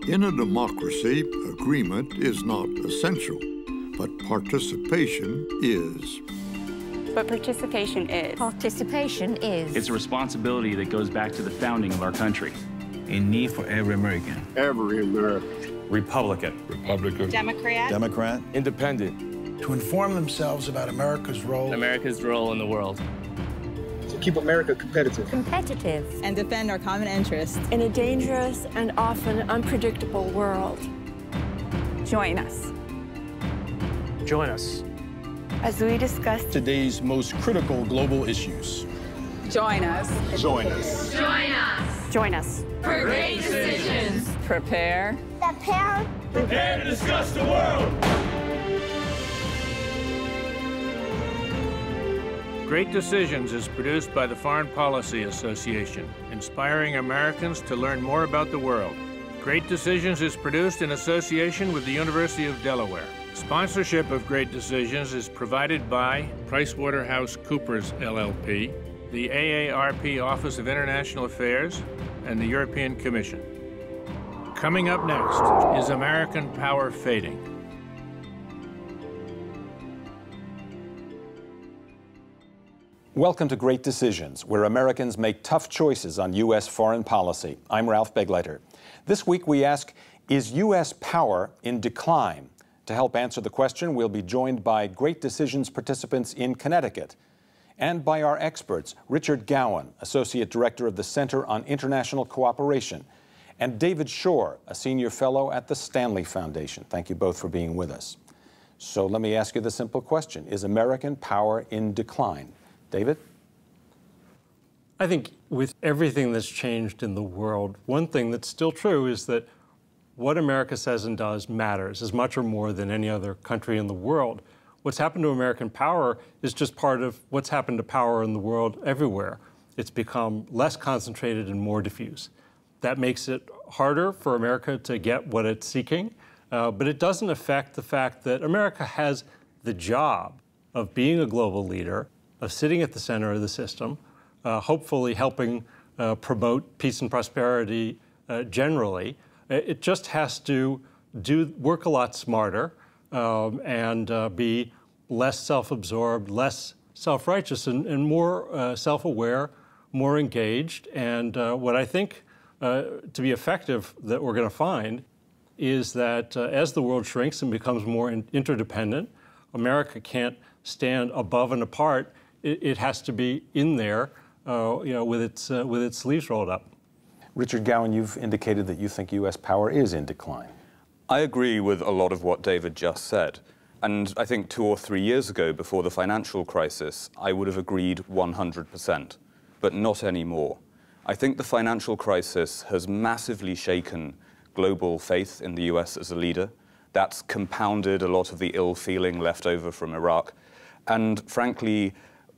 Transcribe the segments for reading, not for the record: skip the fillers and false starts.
In a democracy, agreement is not essential, but participation is. But participation is. Participation is. It's a responsibility that goes back to the founding of our country. A need for every American. Every American. Republican. Republican. Democrat. Democrat. Independent. To inform themselves about America's role. America's role in the world. To keep America competitive. Competitive. And defend our common interests. In a dangerous and often unpredictable world. Join us. Join us. As we discuss Today's most critical global issues. Join us. Join us. Join us. Join us. For great decisions. Prepare. Prepare to discuss the world. Great Decisions is produced by the Foreign Policy Association, inspiring Americans to learn more about the world. Great Decisions is produced in association with the University of Delaware. Sponsorship of Great Decisions is provided by PricewaterhouseCoopers LLP, the AARP Office of International Affairs, and the European Commission. Coming up next, is American power fading? Welcome to Great Decisions, where Americans make tough choices on U.S. foreign policy. I'm Ralph Begleiter. This week we ask, is U.S. power in decline? To help answer the question, we'll be joined by Great Decisions participants in Connecticut and by our experts, Richard Gowan, Associate Director of the Center on International Cooperation, and David Shore, a Senior Fellow at the Stanley Foundation. Thank you both for being with us. So let me ask you the simple question, is American power in decline? David? I think with everything that's changed in the world, one thing that's still true is that what America says and does matters as much or more than any other country in the world. What's happened to American power is just part of what's happened to power in the world everywhere. It's become less concentrated and more diffuse. That makes it harder for America to get what it's seeking, but it doesn't affect the fact that America has the job of being a global leader, of sitting at the center of the system, hopefully helping promote peace and prosperity generally. It just has to work a lot smarter and be less self-absorbed, less self-righteous, and more self-aware, more engaged. And what I think to be effective that we're going to find is that as the world shrinks and becomes more interdependent, America can't stand above and apart. It has to be in there, with its sleeves rolled up. Richard Gowan, you've indicated that you think U.S. power is in decline. I agree with a lot of what David just said. And I think 2 or 3 years ago, before the financial crisis, I would have agreed 100%, but not anymore. I think the financial crisis has massively shaken global faith in the U.S. as a leader. That's compounded a lot of the ill feeling left over from Iraq. And frankly,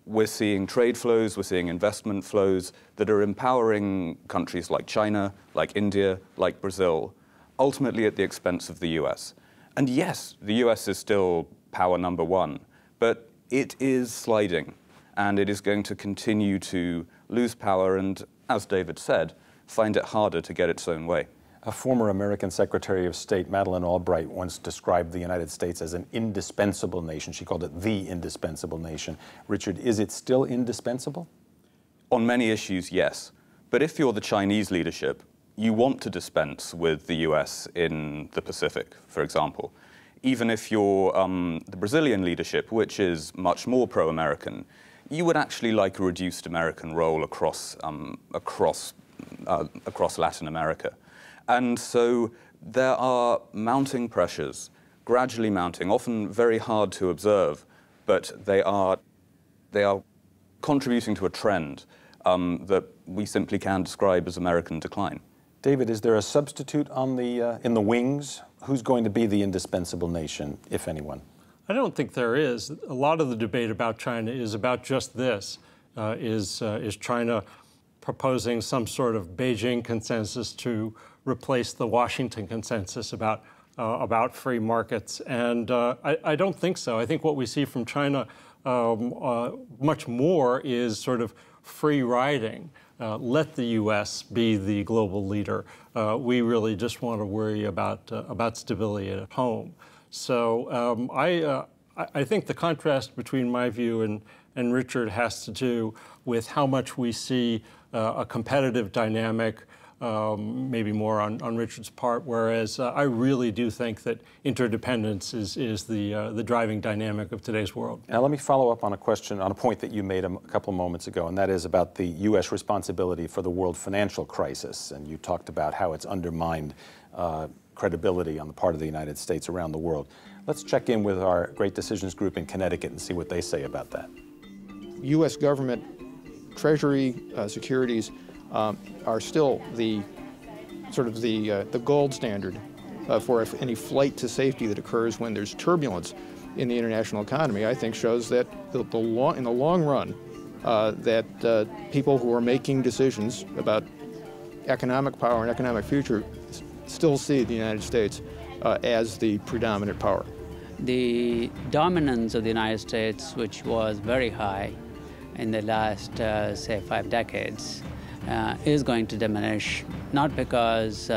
we're seeing trade flows, we're seeing investment flows that are empowering countries like China, like India, like Brazil, ultimately at the expense of the US. And yes, the US is still power number one, but it is sliding, and it is going to continue to lose power and, as David said, find it harder to get its own way. A former American Secretary of State, Madeleine Albright, once described the United States as an indispensable nation. She called it the indispensable nation. Richard, is it still indispensable? On many issues, yes. But if you're the Chinese leadership, you want to dispense with the US in the Pacific, for example. Even if you're the Brazilian leadership, which is much more pro-American, you would actually like a reduced American role across Latin America. And so there are mounting pressures, gradually mounting, often very hard to observe, but they are contributing to a trend that we simply can describe as American decline. David, is there a substitute on in the wings? Who's going to be the indispensable nation, if anyone? I don't think there is. A lot of the debate about China is about just this. Is China proposing some sort of Beijing consensus to replace the Washington consensus about free markets? And I don't think so. I think what we see from China much more is sort of free riding let the U.S. be the global leader. We really just want to worry about stability at home. So I think the contrast between my view and Richard has to do with how much we see a competitive dynamic, maybe more on Richard's part, whereas I really do think that interdependence is the driving dynamic of today's world. Now let me follow up on a point that you made a couple of moments ago, and that is about the U.S. responsibility for the world financial crisis. And you talked about how it's undermined credibility on the part of the United States around the world. Let's check in with our Great Decisions Group in Connecticut and see what they say about that. U.S. government, Treasury securities are still the gold standard for any flight to safety that occurs when there's turbulence in the international economy. I think shows that in the long run that people who are making decisions about economic power and economic future still see the United States as the predominant power. The dominance of the United States, which was very high in the last, say, 5 decades, is going to diminish, not because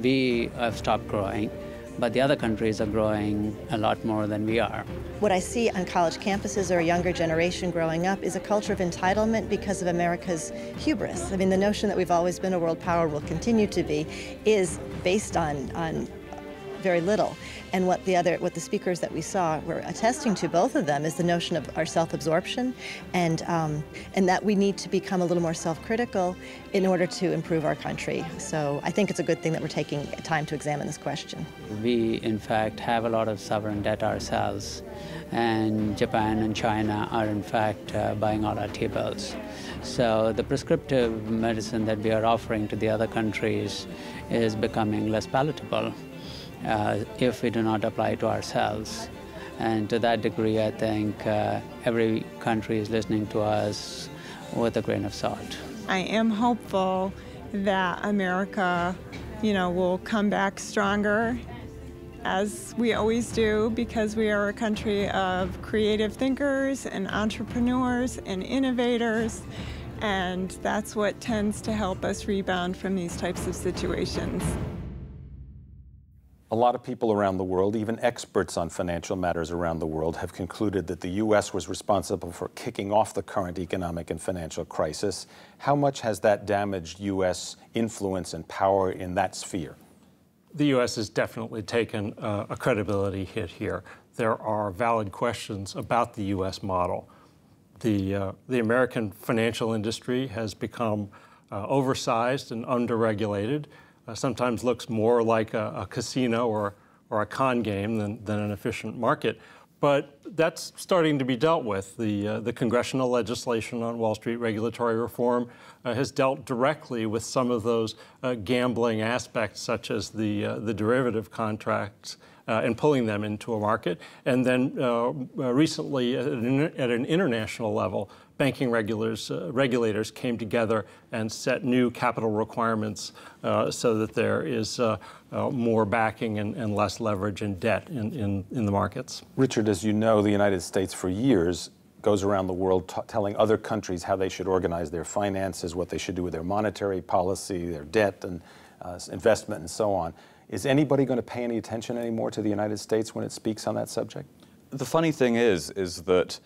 we have stopped growing, but the other countries are growing a lot more than we are. What I see on college campuses or a younger generation growing up is a culture of entitlement because of America's hubris. I mean, the notion that we've always been a world power, will continue to be, is based on very little. And what the speakers that we saw were attesting to, both of them, is the notion of our self-absorption and that we need to become a little more self-critical in order to improve our country. So I think it's a good thing that we're taking time to examine this question. We, in fact, have a lot of sovereign debt ourselves, and Japan and China are, in fact, buying all our T-bills. So the prescriptive medicine that we are offering to the other countries is becoming less palatable if we do not apply to ourselves. And to that degree, I think every country is listening to us with a grain of salt. I am hopeful that America, will come back stronger, as we always do, because we are a country of creative thinkers and entrepreneurs and innovators, and that's what tends to help us rebound from these types of situations. A lot of people around the world, even experts on financial matters around the world, have concluded that the U.S. was responsible for kicking off the current economic and financial crisis. How much has that damaged U.S. influence and power in that sphere? The U.S. has definitely taken a credibility hit here. There are valid questions about the U.S. model. The American financial industry has become oversized and underregulated. Sometimes looks more like a casino or a con game than an efficient market. But that's starting to be dealt with. The congressional legislation on Wall Street regulatory reform has dealt directly with some of those gambling aspects, such as the derivative contracts, and pulling them into a market. And then recently, at an international level, banking regulators came together and set new capital requirements so that there is more backing and less leverage and debt in the markets. Richard, as you know, the United States for years goes around the world telling other countries how they should organize their finances, what they should do with their monetary policy, their debt and investment and so on. Is anybody going to pay any attention anymore to the United States when it speaks on that subject? The funny thing is that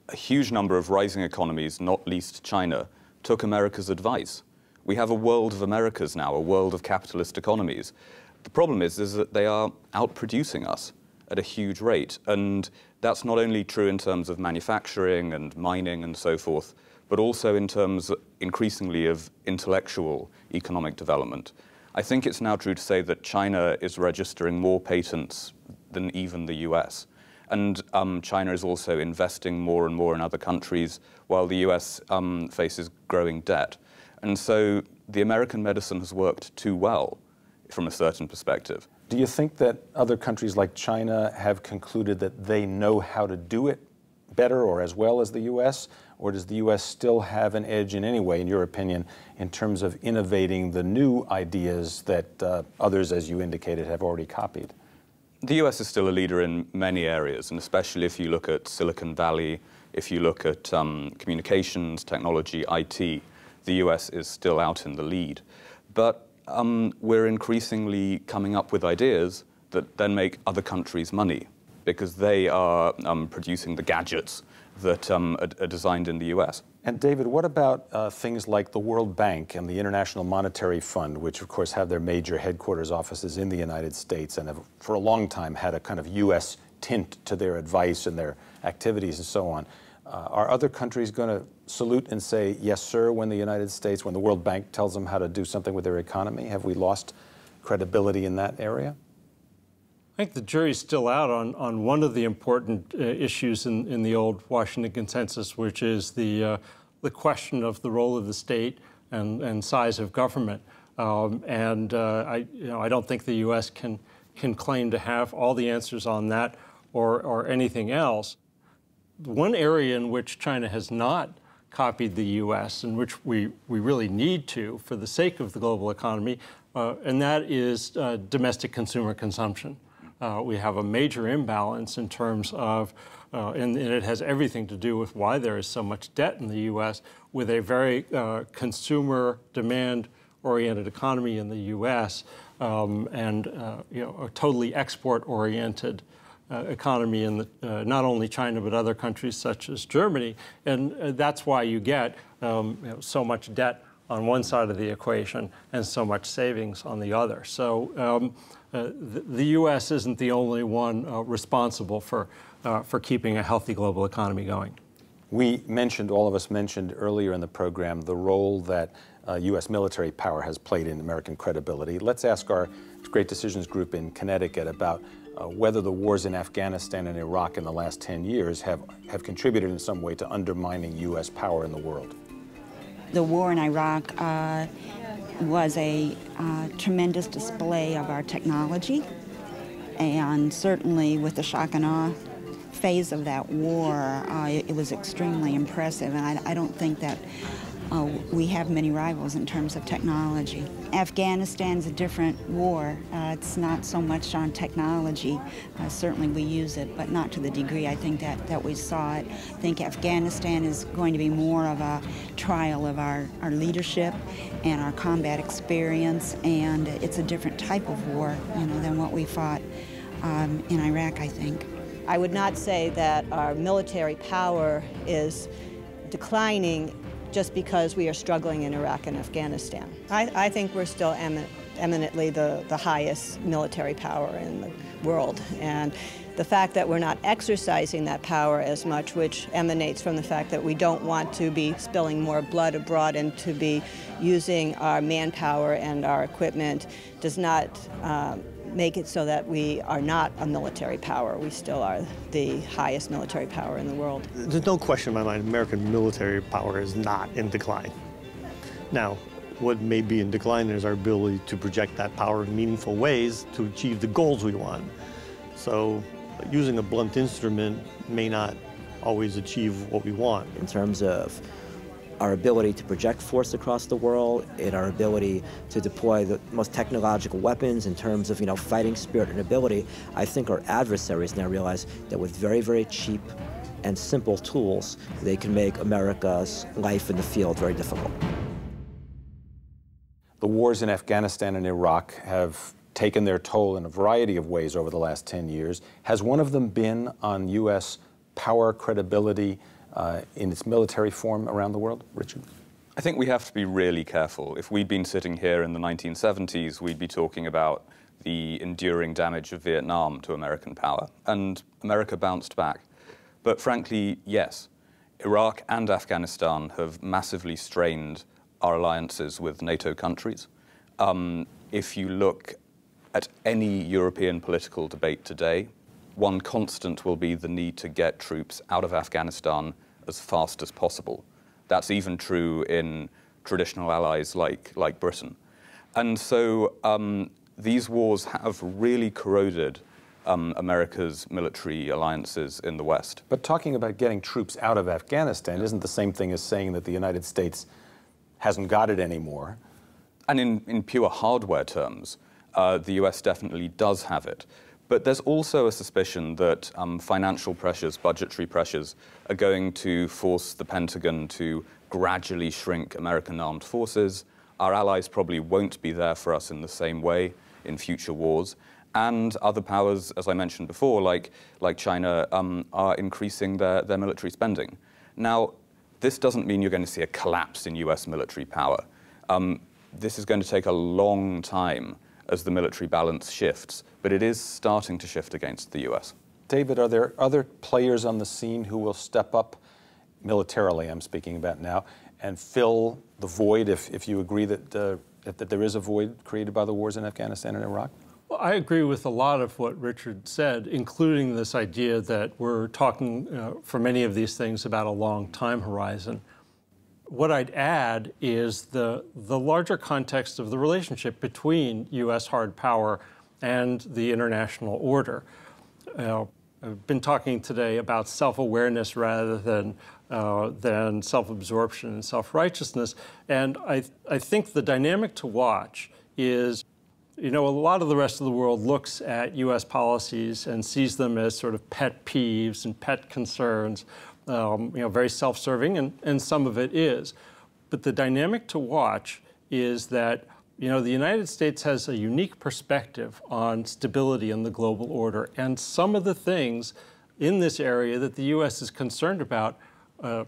a huge number of rising economies, not least China, took America's advice. We have a world of Americas now, a world of capitalist economies. The problem is that they are outproducing us at a huge rate. And that's not only true in terms of manufacturing and mining and so forth, but also in terms increasingly of intellectual economic development. I think it's now true to say that China is registering more patents than even the US. And China is also investing more and more in other countries, while the US faces growing debt. And so the American medicine has worked too well from a certain perspective. Do you think that other countries like China have concluded that they know how to do it better or as well as the US? Or does the US still have an edge in any way, in your opinion, in terms of innovating the new ideas that others, as you indicated, have already copied? The US is still a leader in many areas, and especially if you look at Silicon Valley, if you look at communications, technology, IT, the US is still out in the lead. But we're increasingly coming up with ideas that then make other countries money, because they are producing the gadgets that are designed in the US. And David, what about things like the World Bank and the International Monetary Fund, which of course have their major headquarters offices in the United States and have for a long time had a kind of US tint to their advice and their activities and so on? Are other countries going to salute and say, yes, sir, when the United States, when the World Bank tells them how to do something with their economy? Have we lost credibility in that area? I think the jury's still out on one of the important issues in the old Washington Consensus, which is the question of the role of the state and size of government. I don't think the U.S. can claim to have all the answers on that or anything else. One area in which China has not copied the U.S., and which we really need to for the sake of the global economy, and that is domestic consumer consumption. We have a major imbalance in terms of, and it has everything to do with why there is so much debt in the U.S., with a very consumer demand-oriented economy in the U.S. And a totally export-oriented economy in not only China but other countries such as Germany, and that's why you get so much debt on one side of the equation and so much savings on the other. So the U.S. isn't the only one responsible for keeping a healthy global economy going. All of us mentioned earlier in the program the role that U.S. military power has played in American credibility. Let's ask our Great Decisions group in Connecticut about whether the wars in Afghanistan and Iraq in the last 10 years have contributed in some way to undermining U.S. power in the world. The war in Iraq was a tremendous display of our technology, and certainly with the shock and awe phase of that war, it was extremely impressive, and I don't think that we have many rivals in terms of technology. Afghanistan's a different war. It's not so much on technology. Certainly we use it, but not to the degree I think that we saw it. I think Afghanistan is going to be more of a trial of our leadership and our combat experience, and it's a different type of war, than what we fought in Iraq, I think. I would not say that our military power is declining just because we are struggling in Iraq and Afghanistan. I think we're still eminently the highest military power in the world. And the fact that we're not exercising that power as much, which emanates from the fact that we don't want to be spilling more blood abroad and to be using our manpower and our equipment, does not make it so that we are not a military power. We still are the highest military power in the world. There's no question in my mind American military power is not in decline. Now, what may be in decline is our ability to project that power in meaningful ways to achieve the goals we want. So using a blunt instrument may not always achieve what we want. In terms of our ability to project force across the world, and our ability to deploy the most technological weapons in terms of, fighting spirit and ability, I think our adversaries now realize that with very, very cheap and simple tools, they can make America's life in the field very difficult. The wars in Afghanistan and Iraq have taken their toll in a variety of ways over the last 10 years. Has one of them been on U.S. power, credibility, in its military form around the world? Richard? I think we have to be really careful. If we'd been sitting here in the 1970s, we'd be talking about the enduring damage of Vietnam to American power, and America bounced back. But frankly, yes, Iraq and Afghanistan have massively strained our alliances with NATO countries. If you look at any European political debate today, one constant will be the need to get troops out of Afghanistan as fast as possible. That's even true in traditional allies like Britain. And so these wars have really corroded America's military alliances in the West. But talking about getting troops out of Afghanistan isn't the same thing as saying that the United States hasn't got it anymore. And in pure hardware terms, the US definitely does have it. But there's also a suspicion that financial pressures, budgetary pressures, are going to force the Pentagon to gradually shrink American armed forces. Our allies probably won't be there for us in the same way in future wars. And other powers, as I mentioned before, like China, are increasing their military spending. Now, this doesn't mean you're going to see a collapse in US military power. This is going to take a long time as the military balance shifts, but it is starting to shift against the US. David, are there other players on the scene who will step up, militarily I'm speaking about now, and fill the void if you agree that there is a void created by the wars in Afghanistan and Iraq? Well, I agree with a lot of what Richard said, including this idea that we're talking for many of these things about a long time horizon. What I'd add is the larger context of the relationship between U.S. hard power and the international order. I've been talking today about self-awareness rather than self-absorption and self-righteousness, and I think the dynamic to watch is, you know, a lot of the rest of the world looks at U.S. policies and sees them as sort of pet peeves and pet concerns, you know, very self-serving, and some of it is. But the dynamic to watch is that, you know, the United States has a unique perspective on stability in the global order, and some of the things in this area that the U.S. is concerned about,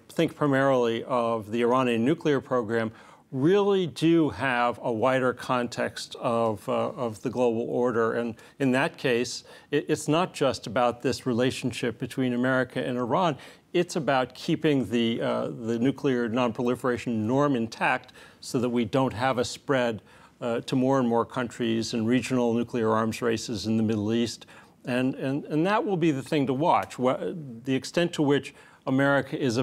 think primarily of the Iranian nuclear program, really do have a wider context of the global order. And in that case, it's not just about this relationship between America and Iran. It's about keeping the nuclear nonproliferation norm intact so that we don't have a spread to more and more countries and regional nuclear arms races in the Middle East. And that will be the thing to watch, the extent to which America is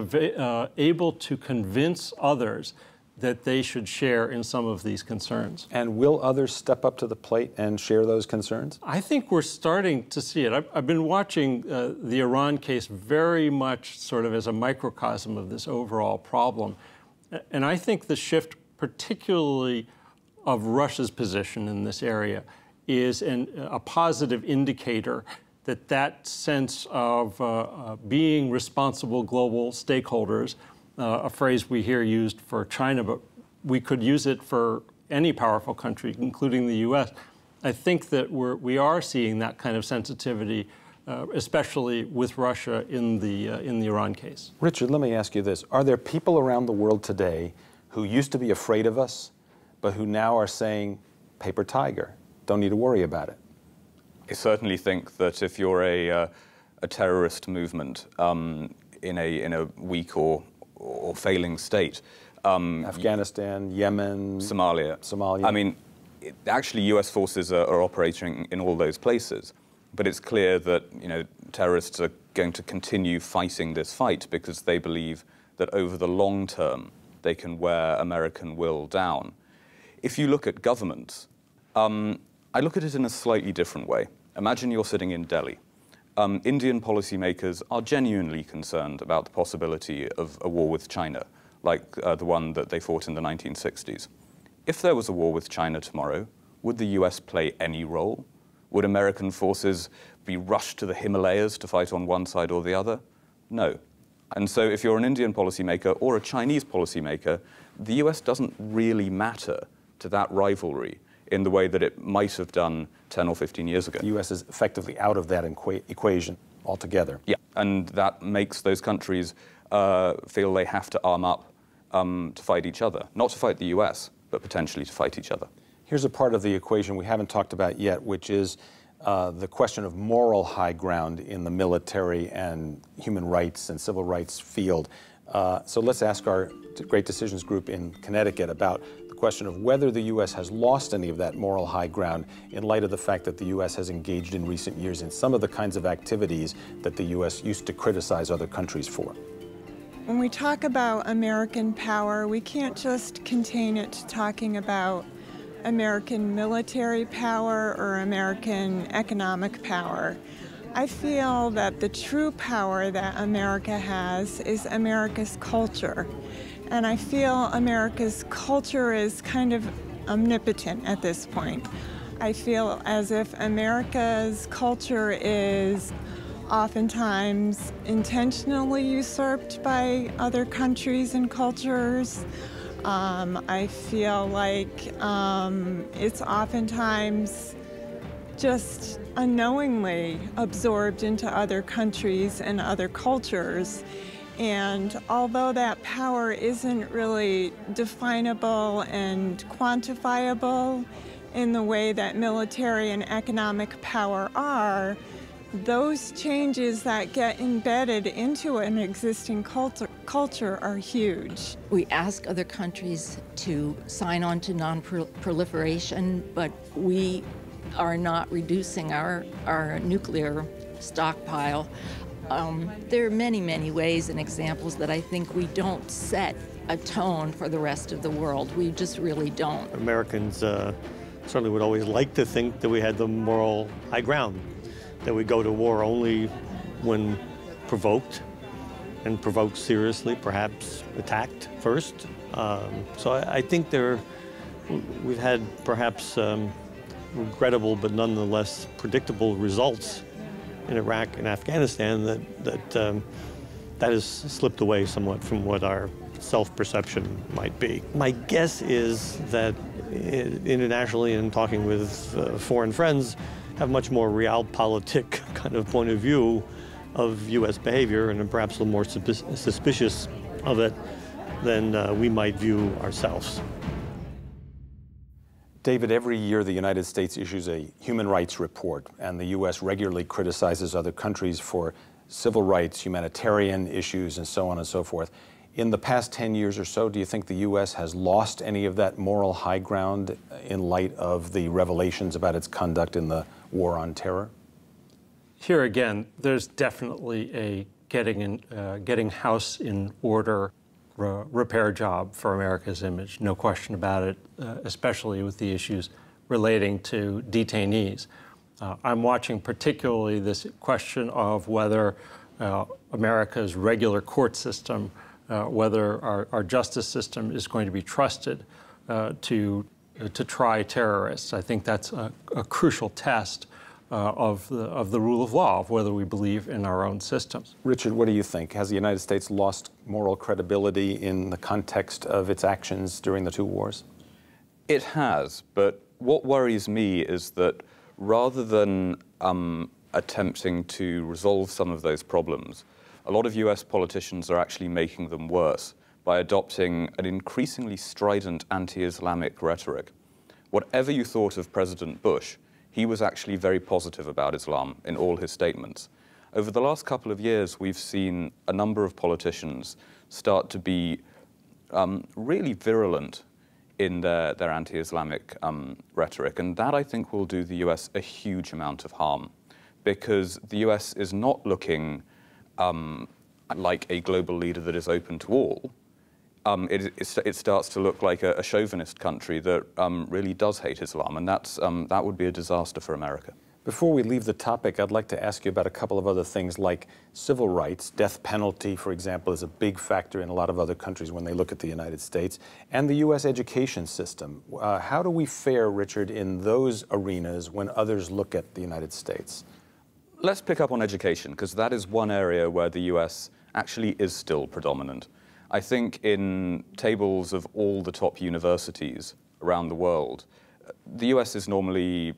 able to convince others that they should share in some of these concerns. And will others step up to the plate and share those concerns? I think we're starting to see it. I've been watching the Iran case very much sort of as a microcosm of this overall problem. And I think the shift, particularly of Russia's position in this area, is a positive indicator that sense of being responsible global stakeholders, a phrase we hear used for China, but we could use it for any powerful country, including the U.S. I think that we are seeing that kind of sensitivity, especially with Russia in the Iran case. Richard, let me ask you this. Are there people around the world today who used to be afraid of us, but who now are saying, paper tiger, don't need to worry about it? I certainly think that if you're a terrorist movement in a weak or failing state, Afghanistan, Yemen, Somalia. I mean, actually, U.S. forces are operating in all those places, but it's clear that, you know, terrorists are going to continue fighting this fight because they believe that over the long term they can wear American will down. If you look at governments, I look at it in a slightly different way. Imagine you're sitting in Delhi. Indian policymakers are genuinely concerned about the possibility of a war with China, like the one that they fought in the 1960s. If there was a war with China tomorrow, would the US play any role? Would American forces be rushed to the Himalayas to fight on one side or the other? No. And so if you're an Indian policymaker or a Chinese policymaker, the US doesn't really matter to that rivalry in the way that it might have done 10 or 15 years ago. The U.S. is effectively out of that equation altogether. Yeah, and that makes those countries feel they have to arm up to fight each other. Not to fight the U.S., but potentially to fight each other. Here's a part of the equation we haven't talked about yet, which is the question of moral high ground in the military and human rights and civil rights field. So let's ask our Great Decisions group in Connecticut about the question of whether the U.S. has lost any of that moral high ground in light of the fact that the U.S. has engaged in recent years in some of the kinds of activities that the U.S. used to criticize other countries for. When we talk about American power, we can't just contain it to talking about American military power or American economic power. I feel that the true power that America has is America's culture. And I feel America's culture is kind of omnipotent at this point. I feel as if America's culture is oftentimes intentionally usurped by other countries and cultures. I feel like it's oftentimes just unknowingly absorbed into other countries and other cultures. And although that power isn't really definable and quantifiable in the way that military and economic power are, those changes that get embedded into an existing culture are huge. We ask other countries to sign on to non-proliferation, but we are not reducing our nuclear stockpile. There are many, many ways and examples that I think we don't set a tone for the rest of the world. We just really don't. Americans certainly would always like to think that we had the moral high ground, that we go to war only when provoked, and provoked seriously, perhaps attacked first. So I think we've had perhaps regrettable but nonetheless predictable results in Iraq and Afghanistan that has slipped away somewhat from what our self-perception might be. My guess is that internationally and talking with foreign friends have much more realpolitik kind of point of view of U.S. behavior and perhaps a little more suspicious of it than we might view ourselves. David, every year the United States issues a human rights report, and the U.S. regularly criticizes other countries for civil rights, humanitarian issues, and so on and so forth. In the past 10 years or so, do you think the U.S. has lost any of that moral high ground in light of the revelations about its conduct in the war on terror? Here again, there's definitely a getting house in order repair job for America's image, no question about it, especially with the issues relating to detainees. I'm watching particularly this question of whether America's regular court system, whether our justice system is going to be trusted to try terrorists. I think that's a crucial test of the rule of law, of whether we believe in our own systems. Richard, what do you think? Has the United States lost moral credibility in the context of its actions during the two wars? It has, but what worries me is that rather than attempting to resolve some of those problems, a lot of US politicians are actually making them worse by adopting an increasingly strident anti-Islamic rhetoric. Whatever you thought of President Bush, he was actually very positive about Islam in all his statements. Over the last couple of years, we've seen a number of politicians start to be really virulent in their anti-Islamic rhetoric, and that, I think, will do the US a huge amount of harm, because the US is not looking like a global leader that is open to all. It starts to look like a chauvinist country that really does hate Islam, and that would be a disaster for America. Before we leave the topic, I'd like to ask you about a couple of other things like civil rights. Death penalty, for example, is a big factor in a lot of other countries when they look at the United States, and the U.S. education system. How do we fare, Richard, in those arenas when others look at the United States? Let's pick up on education, because that is one area where the US actually is still predominant. I think in tables of all the top universities around the world, the US is normally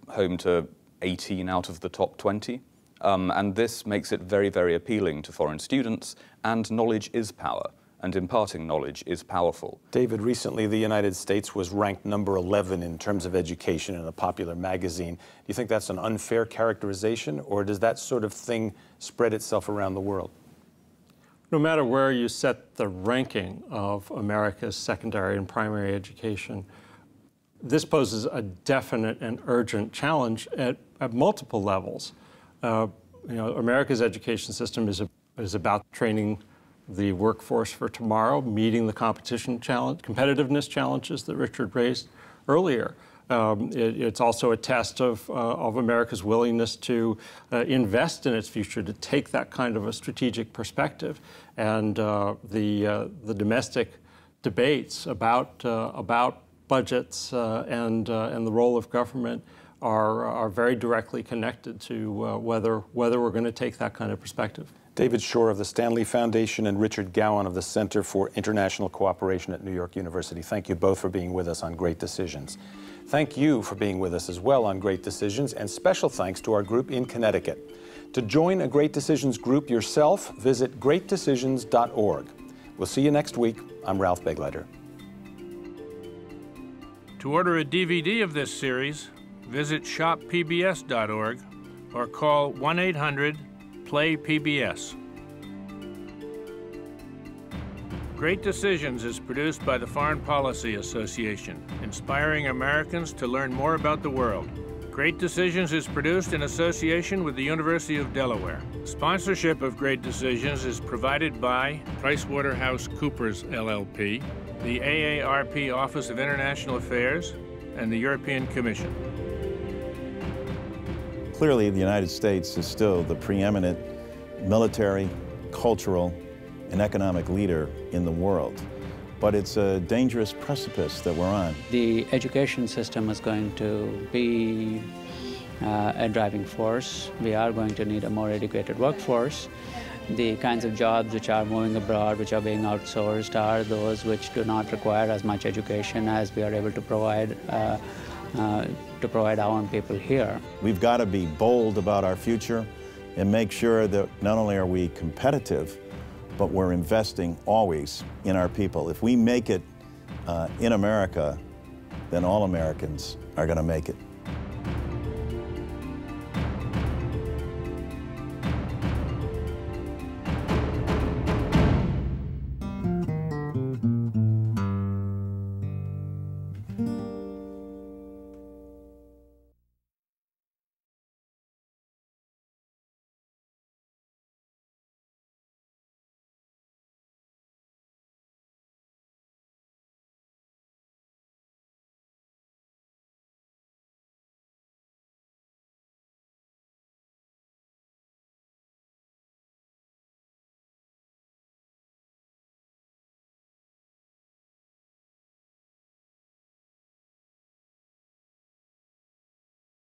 home to 18 out of the top 20. And this makes it very, very appealing to foreign students, and knowledge is power, and imparting knowledge is powerful. David, recently the United States was ranked number 11 in terms of education in a popular magazine. Do you think that's an unfair characterization, or does that sort of thing spread itself around the world? No matter where you set the ranking of America's secondary and primary education, this poses a definite and urgent challenge at multiple levels. America's education system is about training the workforce for tomorrow, meeting the competitiveness challenges that Richard raised earlier. It's also a test of America's willingness to invest in its future, to take that kind of a strategic perspective. And the domestic debates about budgets and the role of government are very directly connected to whether we're going to take that kind of perspective. David Shore of the Stanley Foundation and Richard Gowan of the Center for International Cooperation at New York University. Thank you both for being with us on Great Decisions. Thank you for being with us as well on Great Decisions, and special thanks to our group in Connecticut. To join a Great Decisions group yourself, visit greatdecisions.org. We'll see you next week. I'm Ralph Begleiter. To order a DVD of this series, visit shoppbs.org or call 1-800-PLAY-PBS. Great Decisions is produced by the Foreign Policy Association, inspiring Americans to learn more about the world. Great Decisions is produced in association with the University of Delaware. Sponsorship of Great Decisions is provided by PricewaterhouseCoopers LLP, the AARP Office of International Affairs, and the European Commission. Clearly, the United States is still the preeminent military, cultural, and economic leader in the world. But it's a dangerous precipice that we're on. The education system is going to be a driving force. We are going to need a more educated workforce. The kinds of jobs which are moving abroad, which are being outsourced, are those which do not require as much education as we are able to provide our own people here. We've got to be bold about our future and make sure that not only are we competitive, but we're investing always in our people. If we make it in America, then all Americans are going to make it.